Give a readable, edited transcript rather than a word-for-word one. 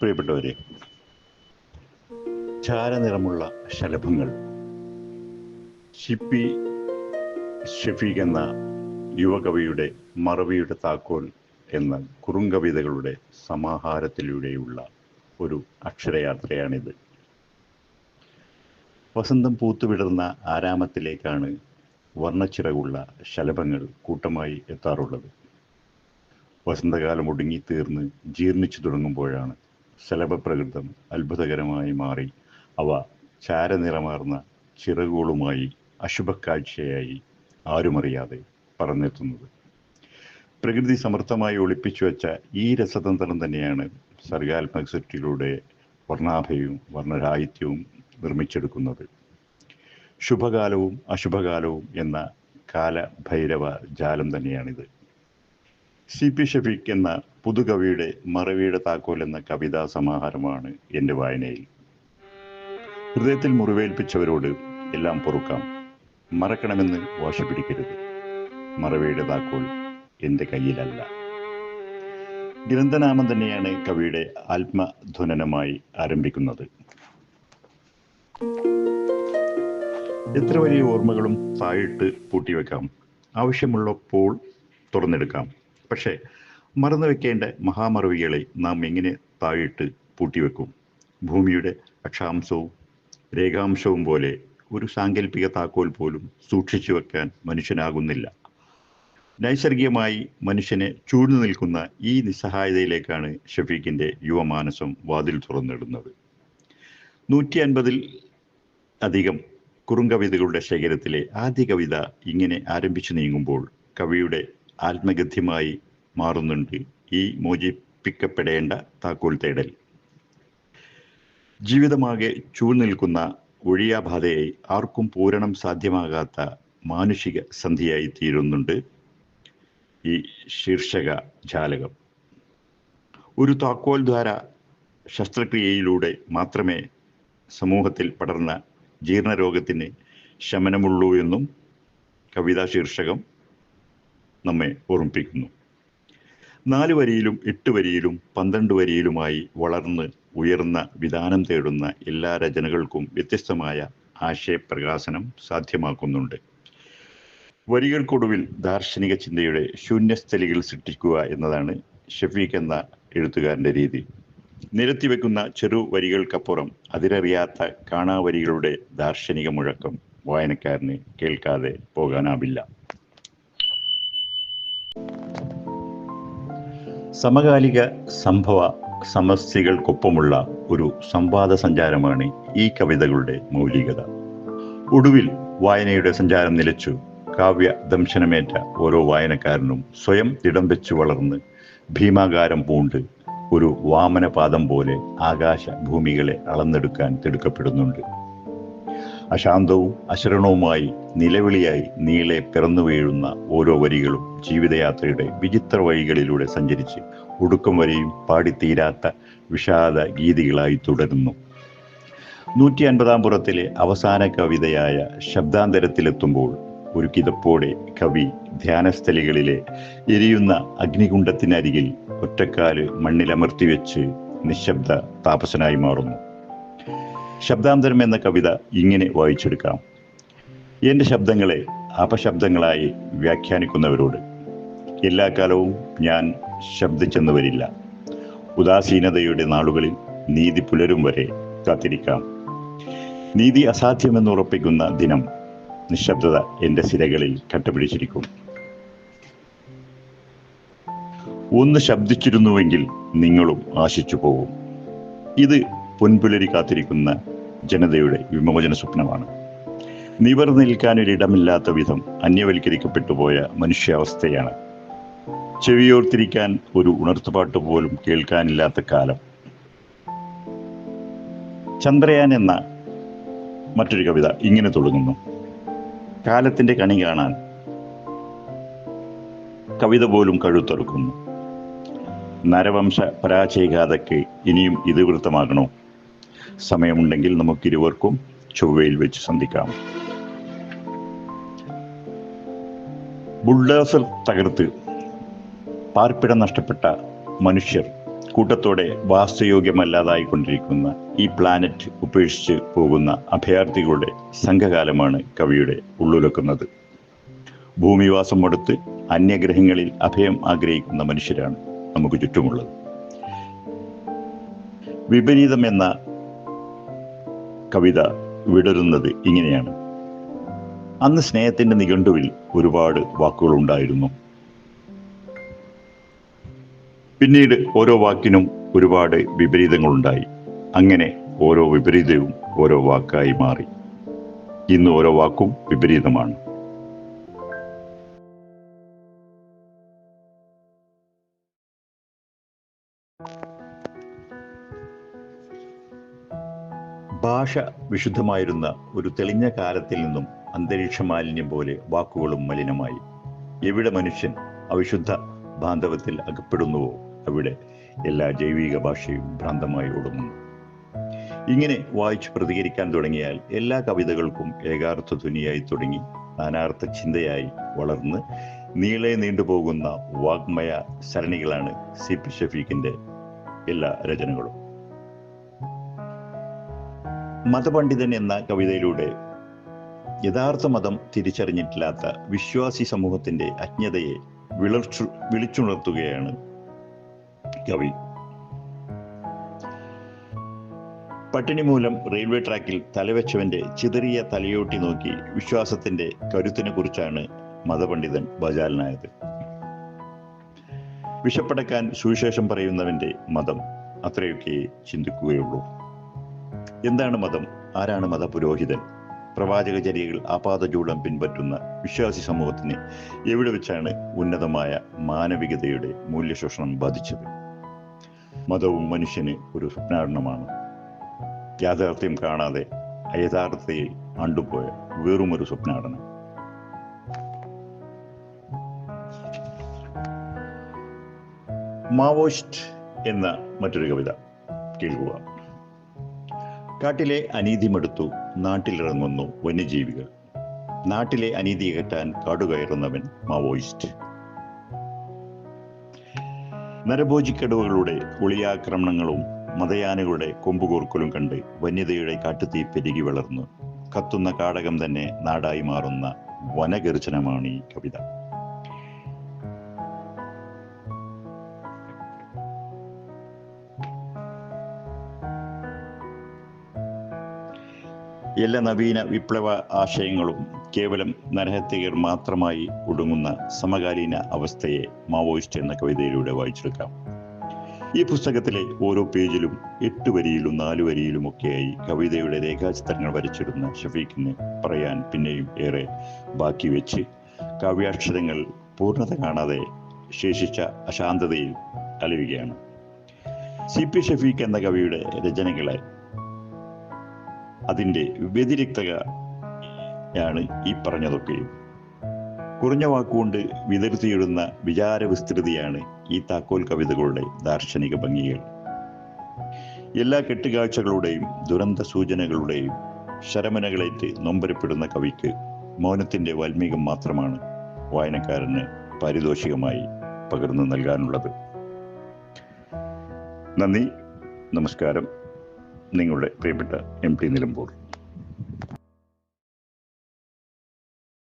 പ്രിയപ്പെട്ടവരെ, ചാരനിറമുള്ള ശലഭങ്ങൾ ഷിപ്പി ഷഫീഖ് എന്ന യുവകവിയുടെ മറവിയുടെ താക്കോൽ എന്ന കുറുങ്കവിതകളുടെ സമാഹാരത്തിലൂടെയുള്ള ഒരു അക്ഷരയാത്രയാണിത്. വസന്തം പൂത്തുവിടർന്ന ആരാമത്തിലേക്കാണ് വർണ്ണച്ചിറകുള്ള ശലഭങ്ങൾ കൂട്ടമായി എത്താറുള്ളത്. വസന്തകാലം ഒടുങ്ങിത്തീർന്ന് ജീർണിച്ചു തുടങ്ങുമ്പോഴാണ് ശലഭപ്രകൃതം അത്ഭുതകരമായി മാറി അവ ചാരനിറമാർന്ന ചിറകുകളുമായി അശുഭക്കാഴ്ചയായി ആരുമറിയാതെ പറന്നെത്തുന്നത്. പ്രകൃതി സമർത്ഥമായി ഒളിപ്പിച്ചു വെച്ച ഈ രസതന്ത്രം തന്നെയാണ് സർഗാത്മക സൃഷ്ടിയിലൂടെ വർണ്ണാഭയും വർണ്ണരാഹിത്യവും നിർമ്മിച്ചെടുക്കുന്നത്. ശുഭകാലവും അശുഭകാലവും എന്ന കാലഭൈരവ ജാലം തന്നെയാണിത്. ഷിപ്പി ഷഫീഖ് എന്ന പുതുകവിയുടെ മറവിയുടെ താക്കോൽ എന്ന കവിതാ സമാഹാരമാണ് എൻ്റെ വായനയിൽ. ഹൃദയത്തിൽ മുറിവേൽപ്പിച്ചവരോട് എല്ലാം പൊറുക്കാം, മറക്കണമെന്ന് വാശി പിടിക്കരുത്. മറവിയുടെ താക്കോൽ എൻ്റെ കയ്യിലല്ല. ഗ്രന്ഥനാമം തന്നെയാണ് കവിയുടെ ആത്മധ്വനനമായി ആരംഭിക്കുന്നത്. എത്ര വലിയ ഓർമ്മകളും താഴിട്ട് പൂട്ടിവെക്കാം, ആവശ്യമുള്ളപ്പോൾ തുറന്നെടുക്കാം. പക്ഷേ മറന്നു വെക്കേണ്ട മഹാമറവികളെ നാം എങ്ങനെ താഴിട്ട് പൂട്ടിവെക്കും? ഭൂമിയുടെ അക്ഷാംശവും രേഖാംശവും പോലെ ഒരു സാങ്കല്പിക താക്കോൽ പോലും സൂക്ഷിച്ചു വെക്കാൻ മനുഷ്യനാകുന്നില്ല. നൈസർഗികമായി മനുഷ്യനെ ചൂഴ്ന്നു നിൽക്കുന്ന ഈ നിസ്സഹായതയിലേക്കാണ് ഷഫീഖിൻ്റെ യുവമാനസം വാതിൽ തുറന്നിടുന്നത്. 150-ൽ അധികം കുറുങ്കവിതകളുടെ ശേഖരത്തിലെ ആദ്യ കവിത ഇങ്ങനെ ആരംഭിച്ചു നീങ്ങുമ്പോൾ കവിയുടെ ആത്മഗദ്യമായി മാറുന്നുണ്ട് ഈ മോചിപ്പിക്കപ്പെടേണ്ട താക്കോൽ തേടൽ. ജീവിതമാകെ ചൂഴ്ന്നിൽക്കുന്ന ഒഴിയാബാധയെ ആർക്കും പൂരണം സാധ്യമാകാത്ത മാനുഷിക സന്ധിയായി തീരുന്നുണ്ട് ഈ ശീർഷക ജാലകം. ഒരു താക്കോൽ ദ്വാര ശസ്ത്രക്രിയയിലൂടെ മാത്രമേ സമൂഹത്തിൽ പടർന്ന ജീർണരോഗത്തിന് ശമനമുള്ളൂ എന്നും കവിതാ ശീർഷകം നമ്മെ ഓർമ്മിപ്പിക്കുന്നു. 4 വരിയിലും 8 വരിയിലും 12 വരിയിലുമായി വളർന്ന് ഉയർന്ന വിധാനം തേടുന്ന എല്ലാ രചനകൾക്കും വ്യത്യസ്തമായ ആശയപ്രകാശനം സാധ്യമാക്കുന്നുണ്ട്. വരികൾക്കൊടുവിൽ ദാർശനിക ചിന്തയുടെ ശൂന്യസ്ഥലികൾ സൃഷ്ടിക്കുക എന്നതാണ് ഷഫീഖ് എന്ന എഴുത്തുകാരൻ്റെ രീതി. നിരത്തിവെക്കുന്ന ചെറു വരികൾക്കപ്പുറം അതിരറിയാത്ത കാണാവരികളുടെ ദാർശനിക മുഴക്കം വായനക്കാരന് കേൾക്കാതെ പോകാനാവില്ല. സമകാലിക സംഭവ സമസ്യകൾക്കൊപ്പമുള്ള ഒരു സംവാദ സഞ്ചാരമാണ് ഈ കവിതകളുടെ മൗലികത. ഒടുവിൽ വായനയുടെ സഞ്ചാരം നിലച്ചു കാവ്യ ദംശനമേറ്റ ഓരോ വായനക്കാരനും സ്വയം തിടം വെച്ച് വളർന്ന് ഭീമാകാരം പൂണ്ട് ഒരു വാമനപാദം പോലെ ആകാശ ഭൂമികളെ അളന്നെടുക്കാൻ തിടുക്കപ്പെടുന്നുണ്ട്. അശാന്തവും അശരണവുമായി നിലവിളിയായി നീളെ പിറന്നു വീഴുന്ന ഓരോ വരികളും ജീവിതയാത്രയുടെ വിചിത്ര വഴികളിലൂടെ സഞ്ചരിച്ച് ഒടുക്കം വരെയും പാടിത്തീരാത്ത വിഷാദ ഗീതികളായി തുടരുന്നു. 150-ാം പുറത്തിലെ അവസാന കവിതയായ ശബ്ദാന്തരത്തിലെത്തുമ്പോൾ ഒരു കിതപ്പോടെ കവി ധ്യാനസ്ഥലികളിലെ എരിയുന്ന അഗ്നികുണ്ഡത്തിനരികിൽ ഒറ്റക്കാല് മണ്ണിലമർത്തിവെച്ച് നിശബ്ദ താപസനായി മാറുന്നു. ശബ്ദാന്തരം എന്ന കവിത ഇങ്ങനെ വായിച്ചെടുക്കാം. എൻ്റെ ശബ്ദങ്ങളെ അപശബ്ദങ്ങളായി വ്യാഖ്യാനിക്കുന്നവരോട് എല്ലാ കാലവും ഞാൻ ശബ്ദിച്ചെന്ന് വരില്ല. ഉദാസീനതയുടെ നാളുകളിൽ നീതി പുലരും വരെ കാത്തിരിക്കാം. നീതി അസാധ്യമെന്നുറപ്പിക്കുന്ന ദിനം നിശബ്ദത എൻ്റെ സിരകളിൽ കട്ടപിടിച്ചിരിക്കും. ഒന്ന് ശബ്ദിച്ചിരുന്നുവെങ്കിൽ നിങ്ങളും ആശിച്ചു പോകും. ഇത് പൊൻപുലരി കാത്തിരിക്കുന്ന ജനതയുടെ വിമോചന സ്വപ്നമാണ്. നിവർന്നു നിൽക്കാനൊരിടമില്ലാത്ത വിധം അന്യവൽക്കരിക്കപ്പെട്ടു പോയ മനുഷ്യാവസ്ഥയാണ്. ചെവിയോർത്തിരിക്കാൻ ഒരു ഉണർത്തുപാട്ട് പോലും കേൾക്കാനില്ലാത്ത കാലം. ചന്ദ്രയാൻ എന്ന മറ്റൊരു കവിത ഇങ്ങനെ തുടങ്ങുന്നു. കാലത്തിന്റെ കണി കാണാൻ കവിത പോലും കഴുത്തൊറുക്കുന്നു. നരവംശ പരാജയഗാഥയ്ക്ക് ഇനിയും ഇതിവൃത്തമാകണോ? സമയമുണ്ടെങ്കിൽ നമുക്കിരുവർക്കും ചൊവ്വയിൽ വെച്ച് സന്ധിക്കാം. ബുൾഡോസർ തകർത്ത് പാർപ്പിടം നഷ്ടപ്പെട്ട മനുഷ്യർ കൂട്ടത്തോടെ വാസ്തുയോഗ്യമല്ലാതായിക്കൊണ്ടിരിക്കുന്ന ഈ പ്ലാനറ്റ് ഉപേക്ഷിച്ച് പോകുന്ന അഭയാർത്ഥികളുടെ സംഘകാലമാണ് കവിയുടെ ഉള്ളുലക്കുന്നത്. ഭൂമിവാസം മടുത്ത് അന്യഗ്രഹങ്ങളിൽ അഭയം ആഗ്രഹിക്കുന്ന മനുഷ്യരാണ് നമുക്ക് ചുറ്റുമുള്ളത്. വിപരീതം എന്ന കവിത വിടരുന്നത് ഇങ്ങനെയാണ്. അന്ന് സ്നേഹത്തിന്റെ നിഘണ്ടുവിൽ ഒരുപാട് വാക്കുകളുണ്ടായിരുന്നു. പിന്നീട് ഓരോ വാക്കിനും ഒരുപാട് വിപരീതങ്ങളുണ്ടായി. അങ്ങനെ ഓരോ വിപരീതവും ഓരോ വാക്കായി മാറി. ഇന്ന് ഓരോ വാക്കും വിപരീതമാണ്. ഭാഷ വിശുദ്ധമായിരുന്ന ഒരു തെളിഞ്ഞ കാലത്തിൽ നിന്നും അന്തരീക്ഷ മാലിന്യം പോലെ വാക്കുകളും മലിനമായി. എവിടെ മനുഷ്യൻ അവിശുദ്ധ ബാന്ധവത്തിൽ അകപ്പെടുന്നുവോ അവിടെ എല്ലാ ജൈവിക ഭാഷയും ഭ്രാന്തമായി ഒടുങ്ങുന്നു. ഇങ്ങനെ വായിച്ചു പ്രതികരിക്കാൻ തുടങ്ങിയാൽ എല്ലാ കവിതകൾക്കും ഏകാർത്ഥ ധ്വനിയായി തുടങ്ങി നാനാർത്ഥ ചിന്തയായി വളർന്ന് നീളെ നീണ്ടുപോകുന്ന വാഗ്മയ സരണികളാണ് CP ഷഫീഖിന്റെ എല്ലാ രചനകളും. മതപണ്ഡിതൻ എന്ന കവിതയിലൂടെ യഥാർത്ഥ മതം തിരിച്ചറിഞ്ഞിട്ടില്ലാത്ത വിശ്വാസി സമൂഹത്തിന്റെ അജ്ഞതയെ വിളിച്ചുണർത്തുകയാണ് കവി. പട്ടിണി മൂലം റെയിൽവേ ട്രാക്കിൽ തലവെച്ചവന്റെ ചിതറിയ തലയോട്ടി നോക്കി വിശ്വാസത്തിന്റെ കരുത്തിനെ കുറിച്ചാണ് മതപണ്ഡിതൻ വാചാലനായത്. വിശപ്പടക്കാൻ സുവിശേഷം പറയുന്നവന്റെ മതം അത്രയൊക്കെ ചിന്തിക്കുകയുള്ളൂ. എന്താണ് മതം? ആരാണ് മതപുരോഹിതൻ? പ്രവാചകചര്യകൾ ആപാതചൂടം പിൻപറ്റുന്ന വിശ്വാസി സമൂഹത്തിന് എവിടെ വെച്ചാണ് ഉന്നതമായ മാനവികതയുടെ മൂല്യശോഷണം ബാധിച്ചത്? മതവും മനുഷ്യന് ഒരു സ്വപ്നാടനമാണ്. യാഥാർത്ഥ്യം കാണാതെ അയഥാർത്ഥതയിൽ ആണ്ടുപോയ വെറുമൊരു സ്വപ്നാടനം. മാവോയിസ്റ്റ് എന്ന മറ്റൊരു കവിത കേൾക്കുക. കാട്ടിലെ അനീതി മടുത്തു നാട്ടിലിറങ്ങുന്നു വന്യജീവികൾ. നാട്ടിലെ അനീതി അകറ്റാൻ കാടുകയറുന്നവൻ മാവോയിസ്റ്റ്. നരഭോജിക്കടുവകളുടെ ഒളിയാക്രമണങ്ങളും മതയാനകളുടെ കൊമ്പുകോർക്കലും കണ്ട് വന്യതയുടെ കാട്ടുതീ പെരുകി വളർന്നു കത്തുന്ന കാടകം തന്നെ നാടായി മാറുന്ന വനഗർജനമാണ് ഈ കവിത. എല്ലാ നവീന വിപ്ലവ ആശയങ്ങളും കേവലം നരഹത്യകർ മാത്രമായി ഒടുങ്ങുന്ന സമകാലീന അവസ്ഥയെ മാവോയിസ്റ്റ് എന്ന കവിതയിലൂടെ വായിച്ചെടുക്കാം. ഈ പുസ്തകത്തിലെ ഓരോ പേജിലും 8 വരിയിലും 4 വരിയിലുമൊക്കെയായി കവിതയുടെ രേഖാചിത്രങ്ങൾ വരച്ചിടുന്ന ഷഫീഖിന് പറയാൻ പിന്നെയും ഏറെ ബാക്കി വെച്ച് കാവ്യാക്ഷരങ്ങൾ പൂർണ്ണത കാണാതെ ശേഷിച്ച അശാന്തതയിൽ അലയുകയാണ്. CP ഷഫീഖ് എന്ന കവിയുടെ രചനകളെ അതിൻ്റെ വ്യതിരിക്തതയാണ് ഈ പറഞ്ഞതൊക്കെയും. കുറഞ്ഞ വാക്കുകൊണ്ട് വിതർത്തിയിടുന്ന വിചാര വിസ്തൃതിയാണ് ഈ താക്കോൽ കവിതകളുടെ ദാർശനിക ഭംഗികൾ. എല്ലാ കെട്ടുകാഴ്ചകളുടെയും ദുരന്ത സൂചനകളുടെയും ശരമനകളേറ്റ് നൊമ്പരപ്പെടുന്ന കവിക്ക് മൗനത്തിന്റെ വാൽമീകം മാത്രമാണ് വായനക്കാരന് പാരിതോഷികമായി പകർന്നു നൽകാനുള്ളത്. നന്ദി, നമസ്കാരം. നിങ്ങളുടെ പ്രിയപ്പെട്ട MP നിലമ്പൂർ.